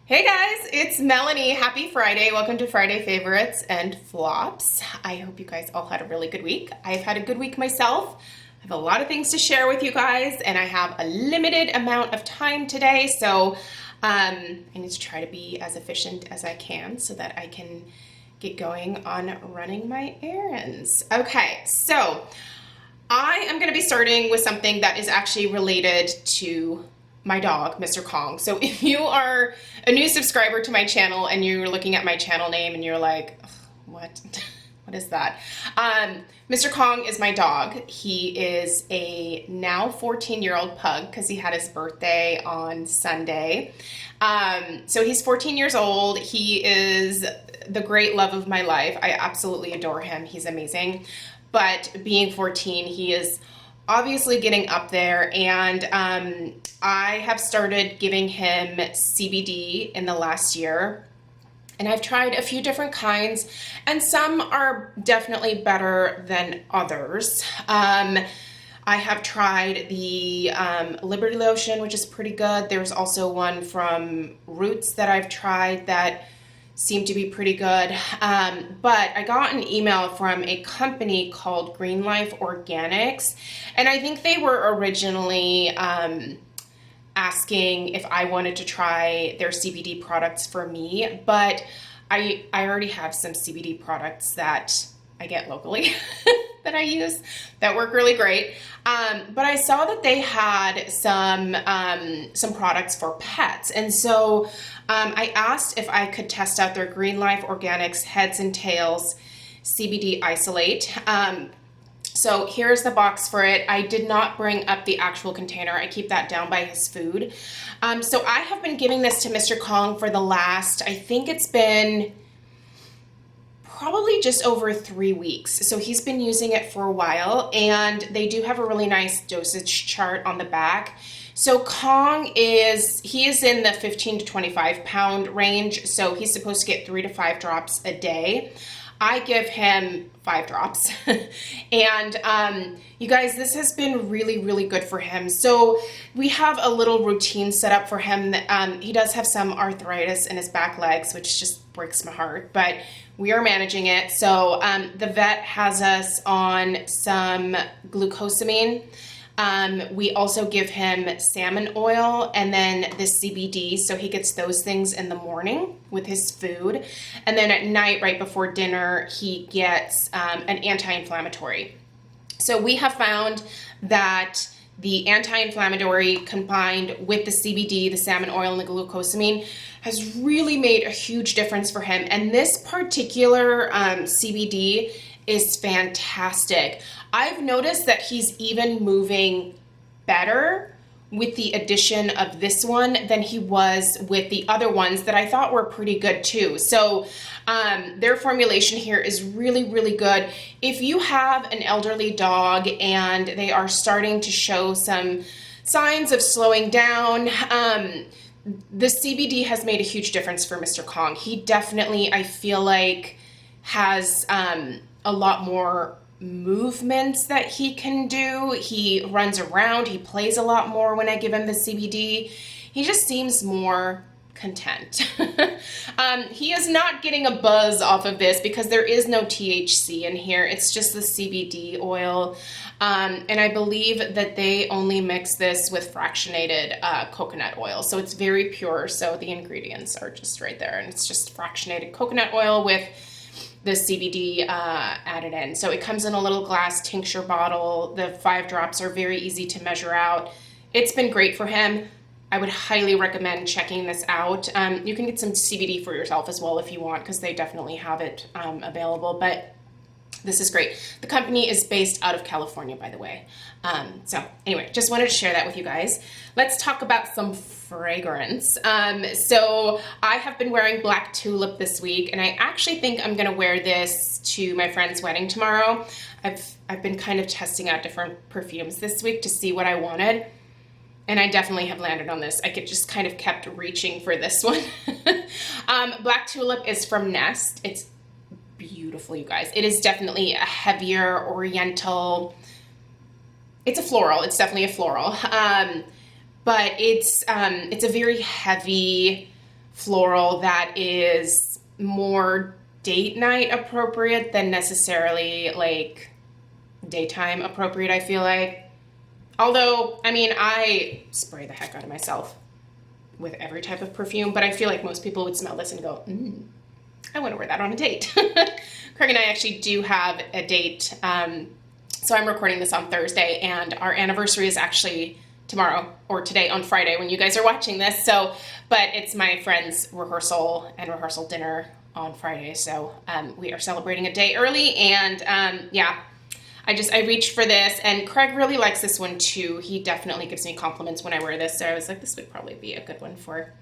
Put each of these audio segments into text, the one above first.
Hey guys, it's Melanie. Happy Friday. Welcome to Friday Favorites and Flops. I hope you guys all had a really good week. I've had a good week myself. I have a lot of things to share with you guys, and I have a limited amount of time today, so I need to try to be as efficient as I can so that I can get going on running my errands. Okay, so I am going to be starting with something that is actually related to my dog, Mr. Kong. So if you are a new subscriber to my channel and you're looking at my channel name and you're like, what? What is that? Mr. Kong is my dog. He is a now 14-year-old pug because he had his birthday on Sunday. So he's 14 years old. He is the great love of my life. I absolutely adore him. He's amazing. But being 14, he is obviously getting up there, and I have started giving him CBD in the last year, and I've tried a few different kinds, and some are definitely better than others. I have tried the Liberty Lotion, which is pretty good. There's also one from Roots that I've tried that seemed to be pretty good. But I got an email from a company called Green Life Organics, and I think they were originally asking if I wanted to try their CBD products for me, but I already have some CBD products that I get locally that I use that work really great. But I saw that they had some products for pets, and so I asked if I could test out their Green Life Organics Heads and Tails CBD Isolate. So here's the box for it. I did not bring up the actual container. I keep that down by his food. So I have been giving this to Mr. Kong for the last, I think it's been probably just over 3 weeks. So he's been using it for a while, and they do have a really nice dosage chart on the back. So Kong is in the 15 to 25 pound range. So he's supposed to get 3 to 5 drops a day. I give him 5 drops. And you guys, this has been really, really good for him. So we have a little routine set up for him. He does have some arthritis in his back legs, which just breaks my heart, but we are managing it. So the vet has us on some glucosamine. We also give him salmon oil and then the CBD, so he gets those things in the morning with his food. And then at night, right before dinner, he gets an anti-inflammatory. So we have found that the anti-inflammatory combined with the CBD, the salmon oil, and the glucosamine has really made a huge difference for him. And this particular CBD is fantastic. I've noticed that he's even moving better with the addition of this one than he was with the other ones that I thought were pretty good too. So their formulation here is really, really good. If you have an elderly dog and they are starting to show some signs of slowing down, the CBD has made a huge difference for Mr. Kong. He definitely, I feel like, has a lot more movements that he can do. He runs around, he plays a lot more when I give him the CBD. He just seems more content. He is not getting a buzz off of this because there is no THC in here. It's just the CBD oil. And I believe that they only mix this with fractionated coconut oil. So it's very pure. So the ingredients are just right there. And it's just fractionated coconut oil with the CBD added in. So it comes in a little glass tincture bottle. The 5 drops are very easy to measure out. It's been great for him. I would highly recommend checking this out. You can get some CBD for yourself as well if you want, because they definitely have it available, but this is great. The company is based out of California, by the way. So anyway, just wanted to share that with you guys. Let's talk about some fragrance. So I have been wearing Black Tulip this week, and I actually think I'm gonna wear this to my friend's wedding tomorrow. I've been kind of testing out different perfumes this week to see what I wanted, and I definitely have landed on this. I just kind of kept reaching for this one. Black Tulip is from Nest. It's beautiful, you guys. It is definitely a heavier oriental. It's a floral. It's definitely a floral. But it's a very heavy floral that is more date night appropriate than necessarily like daytime appropriate, I feel like. Although, I mean, I spray the heck out of myself with every type of perfume, but I feel like most people would smell this and go, I want to wear that on a date. Craig and I actually do have a date. So I'm recording this on Thursday, and our anniversary is actually tomorrow or today on Friday when you guys are watching this. So, but it's my friend's rehearsal and rehearsal dinner on Friday. So we are celebrating a day early, and yeah, I reached for this, and Craig really likes this one too. He definitely gives me compliments when I wear this. So I was like, this would probably be a good one for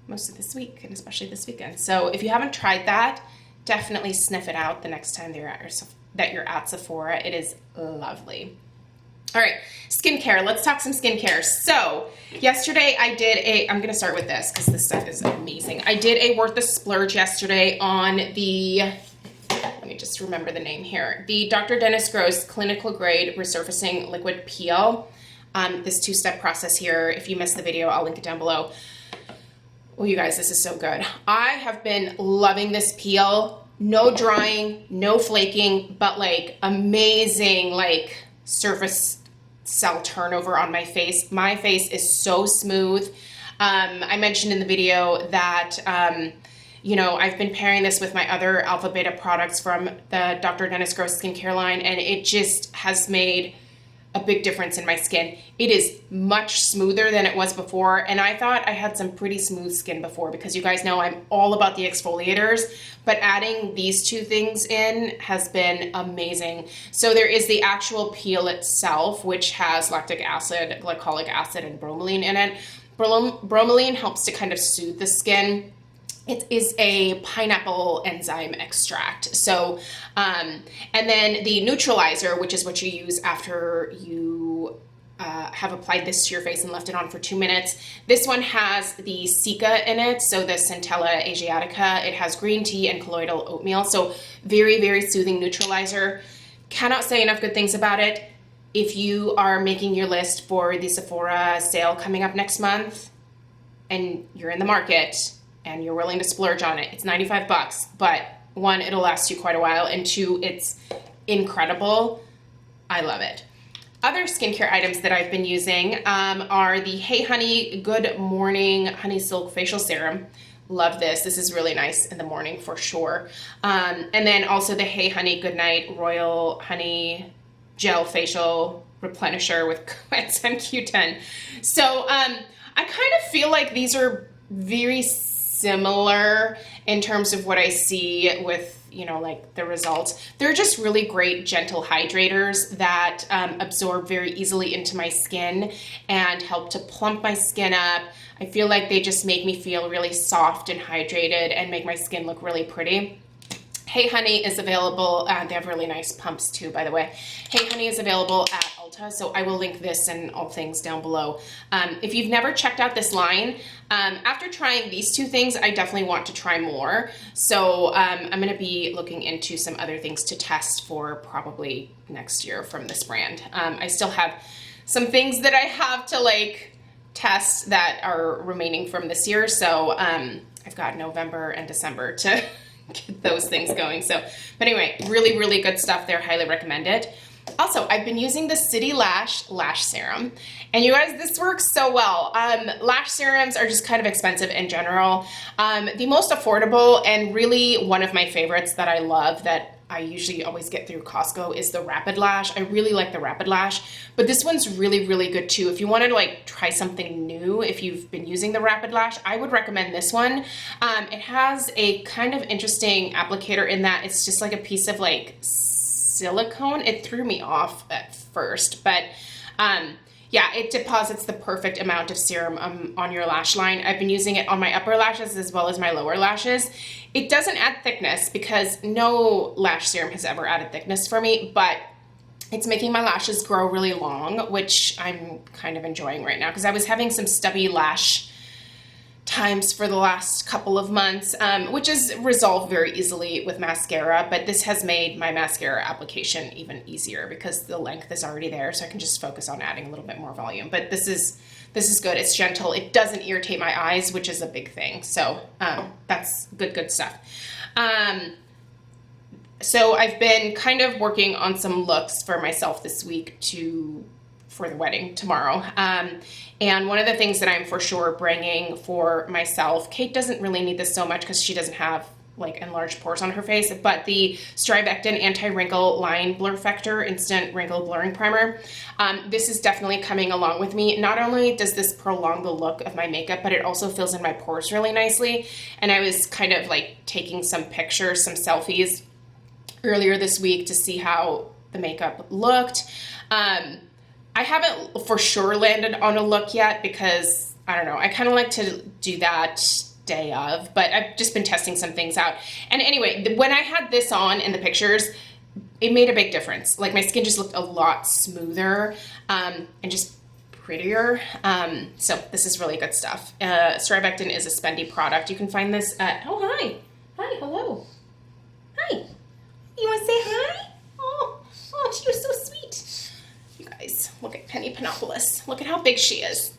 most of this week, and especially this weekend. So if you haven't tried that, definitely sniff it out the next time that you're at Sephora. It is lovely. All right, skincare. Let's talk some skincare. So yesterday I did I'm going to start with this because this stuff is amazing. I did a Worth the Splurge yesterday on the, let me just remember the name here, the Dr. Dennis Gross Clinical Grade Resurfacing Liquid Peel. This two-step process here. If you missed the video, I'll link it down below. Oh, you guys, this is so good. I have been loving this peel. No drying, no flaking, but like amazing like surface cell turnover on my face. My face is so smooth. I mentioned in the video that, you know, I've been pairing this with my other Alpha Beta products from the Dr. Dennis Gross skincare line, and it just has made a big difference in my skin. It is much smoother than it was before, and I thought I had some pretty smooth skin before because you guys know I'm all about the exfoliators, but adding these two things in has been amazing. So there is the actual peel itself, which has lactic acid, glycolic acid, and bromelain in it. Bromelain helps to kind of soothe the skin. It is a pineapple enzyme extract. So, and then the neutralizer, which is what you use after you have applied this to your face and left it on for 2 minutes. This one has the Cica in it, so the Centella Asiatica. It has green tea and colloidal oatmeal, so very, very soothing neutralizer. Cannot say enough good things about it. If you are making your list for the Sephora sale coming up next month and you're in the market and you're willing to splurge on it, it's 95 bucks, but one, it'll last you quite a while, and two, it's incredible. I love it. Other skincare items that I've been using are the Hey Honey Good Morning Honey Silk Facial Serum. Love this. This is really nice in the morning for sure. And then also the Hey Honey Good Night Royal Honey Gel Facial Replenisher with coenzyme Q10. So I kind of feel like these are very similar in terms of what I see with, you know, like the results. They're just really great gentle hydrators that absorb very easily into my skin and help to plump my skin up. I feel like they just make me feel really soft and hydrated and make my skin look really pretty. Hey Honey is available. They have really nice pumps too, by the way. Hey Honey is available at Ulta, so I will link this and all things down below. If you've never checked out this line, after trying these two things, I definitely want to try more. So I'm going to be looking into some other things to test for probably next year from this brand. I still have some things that I have to like test that are remaining from this year. So I've got November and December to get those things going. So, but anyway, really, really good stuff there. Highly recommend it. Also, I've been using the City Lash Serum, and you guys, this works so well. Lash serums are just kind of expensive in general. The most affordable and really one of my favorites that I love that I usually always get through Costco is the Rapid Lash. I really like the Rapid Lash, but this one's really, really good too. If you wanted to like try something new, if you've been using the Rapid Lash, I would recommend this one. It has a kind of interesting applicator in that it's just like a piece of like silicone. It threw me off at first, but yeah, it deposits the perfect amount of serum on your lash line. I've been using it on my upper lashes as well as my lower lashes. It doesn't add thickness because no lash serum has ever added thickness for me, but it's making my lashes grow really long, which I'm kind of enjoying right now because I was having some stubby lash times for the last couple of months, which is resolved very easily with mascara, but this has made my mascara application even easier because the length is already there, so I can just focus on adding a little bit more volume. But this This is good. It's gentle. It doesn't irritate my eyes, which is a big thing. So that's good stuff. So I've been kind of working on some looks for myself this week for the wedding tomorrow. And one of the things that I'm for sure bringing for myself, Kate doesn't really need this so much because she doesn't have like enlarged pores on her face, but the Strivectin Anti-Wrinkle Line Blur Factor Instant Wrinkle Blurring Primer. This is definitely coming along with me. Not only does this prolong the look of my makeup, but it also fills in my pores really nicely. And I was kind of like taking some pictures, some selfies earlier this week to see how the makeup looked. I haven't for sure landed on a look yet because, I don't know, I kind of like to do that day of, but I've just been testing some things out. And anyway, when I had this on in the pictures, it made a big difference. Like my skin just looked a lot smoother and just prettier. So this is really good stuff. Strivectin is a spendy product. You can find this at, oh, hi, hello. Hi. You want to say hi? Oh, she was so sweet. You guys, look at Penny Panopoulos. Look at how big she is.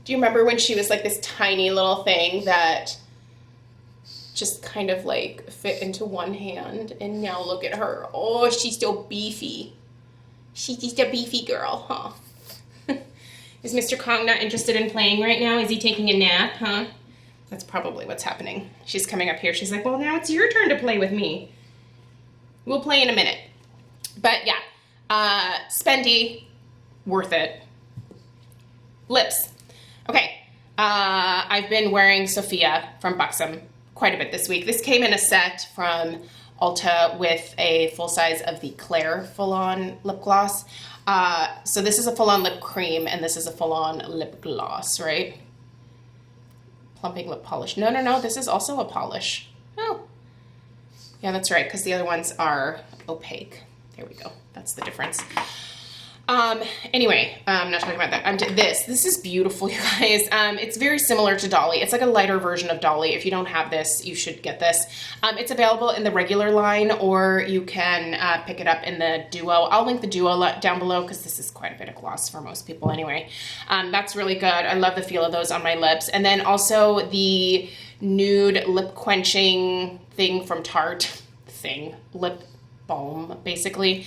Do you remember when she was like this tiny little thing that just kind of like fit into one hand? And now look at her. Oh, she's so beefy. She's just a beefy girl, huh? Is Mr. Kong not interested in playing right now? Is he taking a nap, huh? That's probably what's happening. She's coming up here. She's like, well, now it's your turn to play with me. We'll play in a minute. But yeah, spendy, worth it. Lips. Okay, I've been wearing Sophia from Buxom quite a bit this week. This came in a set from Ulta with a full size of the Claire full-on lip gloss. So this is a full-on lip cream and this is a full-on lip gloss, right? Plumping lip polish. No, this is also a polish. Oh. Yeah, that's right, because the other ones are opaque. There we go. That's the difference. Anyway, I'm not talking about that. This is beautiful, you guys. It's very similar to Dolly. It's like a lighter version of Dolly. If you don't have this, you should get this. It's available in the regular line, or you can pick it up in the Duo. I'll link the Duo down below because this is quite a bit of gloss for most people anyway. That's really good. I love the feel of those on my lips. And then also the Nude lip quenching thing from Tarte. Lip balm, basically.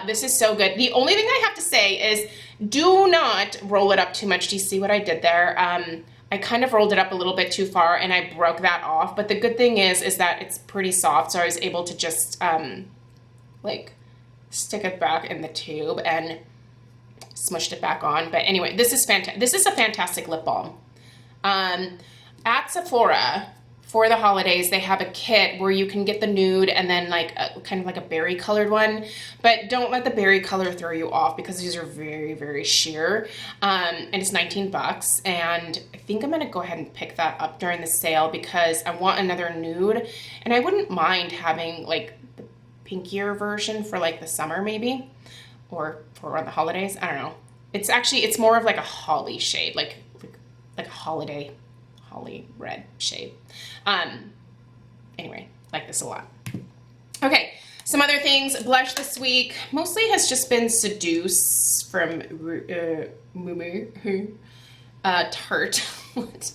This is so good. The only thing I have to say is do not roll it up too much. Do you see what I did there? I kind of rolled it up a little bit too far and I broke that off. But the good thing is that it's pretty soft. So I was able to just like stick it back in the tube and smushed it back on. But anyway, this is fantastic. This is a fantastic lip balm. At Sephora, for the holidays, they have a kit where you can get the nude and then like kind of like a berry colored one, but don't let the berry color throw you off because these are very, very sheer. And it's 19 bucks. And I think I'm going to go ahead and pick that up during the sale because I want another nude and I wouldn't mind having like the pinkier version for like the summer maybe, or for around the holidays. I don't know. It's more of like a holly shade, like a holiday holly red shade. Anyway, like this a lot. Okay, some other things. Blush this week mostly has just been Seduce from Tarte. What's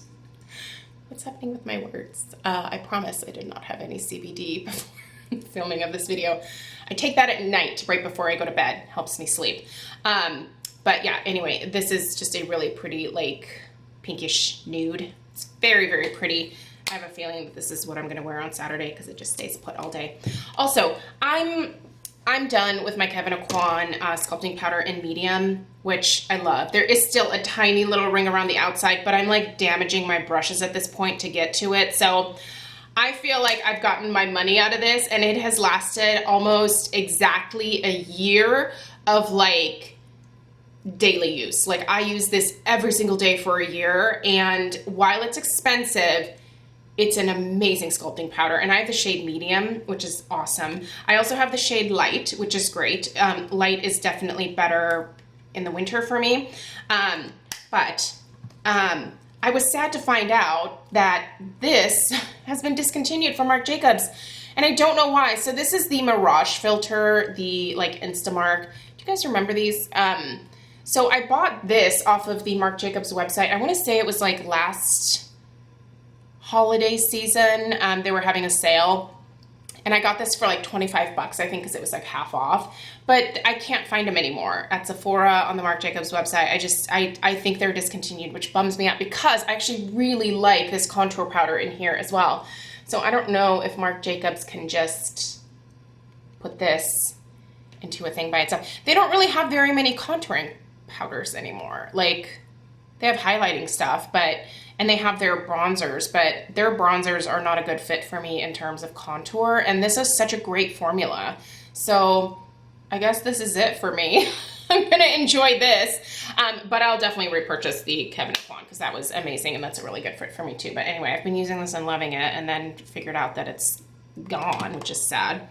happening with my words? I promise I did not have any CBD before filming of this video. I take that at night right before I go to bed. Helps me sleep. But yeah, anyway, this is just a really pretty like pinkish nude. It's very, very pretty. I have a feeling that this is what I'm going to wear on Saturday because it just stays put all day. Also, I'm done with my Kevyn Aucoin sculpting powder in medium, which I love. There is still a tiny little ring around the outside, but I'm like damaging my brushes at this point to get to it. So I feel like I've gotten my money out of this and it has lasted almost exactly a year of like daily use. Like I use this every single day for a year, and while it's expensive, it's an amazing sculpting powder. And I have the shade medium, which is awesome. I also have the shade light, which is great. Light is definitely better in the winter for me. But I was sad to find out that this has been discontinued from Marc Jacobs, and I don't know why. So this is the Mirage filter, the like InstaMarc. Do you guys remember these? So I bought this off of the Marc Jacobs website. I want to say it was like last holiday season. They were having a sale. And I got this for like 25 bucks, I think, because it was like half off. But I can't find them anymore at Sephora, on the Marc Jacobs website. I think they're discontinued, which bums me out because I actually really like this contour powder in here as well. So I don't know if Marc Jacobs can just put this into a thing by itself. They don't really have very many contouring powders anymore. Like, they have highlighting stuff, and they have their bronzers, but their bronzers are not a good fit for me in terms of contour, and this is such a great formula. So I guess this is it for me. I'm gonna enjoy this, but I'll definitely repurchase the Kevyn Aucoin because that was amazing, and that's a really good fit for me too. But anyway, I've been using this and loving it, and then figured out that it's gone, which is sad.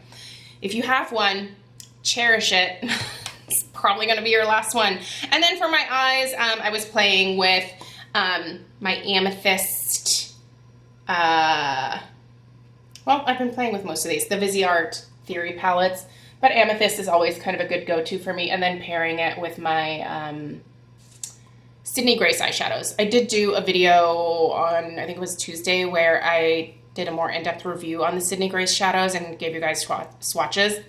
If you have one, cherish it. It's probably gonna be your last one. And then for my eyes, I was playing with my Amethyst, well, I've been playing with most of these, the Viseart Theory palettes, but Amethyst is always kind of a good go-to for me, and then pairing it with my Sydney Grace eyeshadows. I did do a video on, I think it was Tuesday, where I did a more in-depth review on the Sydney Grace shadows and gave you guys swatches.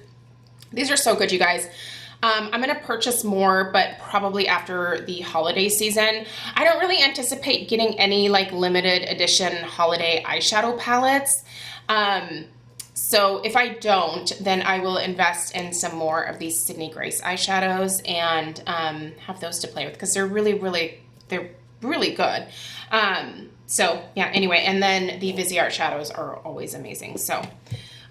These are so good, you guys. I'm going to purchase more, but probably after the holiday season. I don't really anticipate getting any like limited edition holiday eyeshadow palettes. So if I don't, then I will invest in some more of these Sydney Grace eyeshadows and have those to play with because they're really good. So yeah, anyway, and then the Viseart shadows are always amazing. So,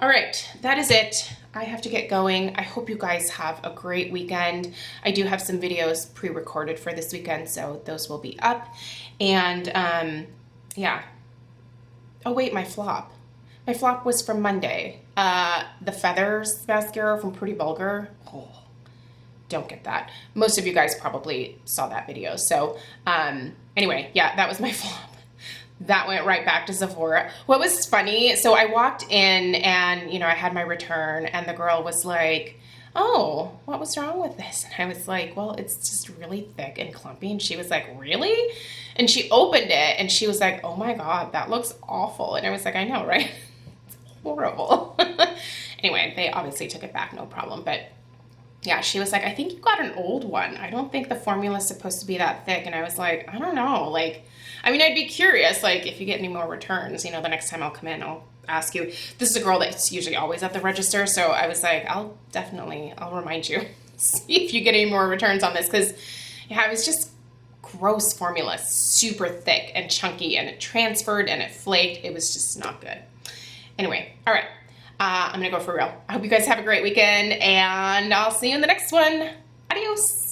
all right, that is it. I have to get going. I hope you guys have a great weekend. I do have some videos pre-recorded for this weekend, so those will be up. And yeah. Oh wait, my flop. My flop was from Monday. The Feathers mascara from Pretty Vulgar. Oh, don't get that. Most of you guys probably saw that video. So anyway, yeah, that was my flop. That went right back to Sephora. What was funny, so I walked in and, you know, I had my return and the girl was like, oh, what was wrong with this? And I was like, well, it's just really thick and clumpy. And she was like, really? And she opened it and she was like, oh my God, that looks awful. And I was like, I know, right? It's horrible. Anyway, they obviously took it back, no problem. But yeah, she was like, I think you got an old one. I don't think the formula is supposed to be that thick. And I was like, I don't know. Like, I mean, I'd be curious, like, if you get any more returns, you know, the next time I'll come in, I'll ask you. This is a girl that's usually always at the register, so I was like, I'll remind you, see if you get any more returns on this, because, yeah, it was just gross formula, super thick and chunky, and it transferred and it flaked. It was just not good. Anyway, all right, I'm gonna go for real. I hope you guys have a great weekend, and I'll see you in the next one. Adios.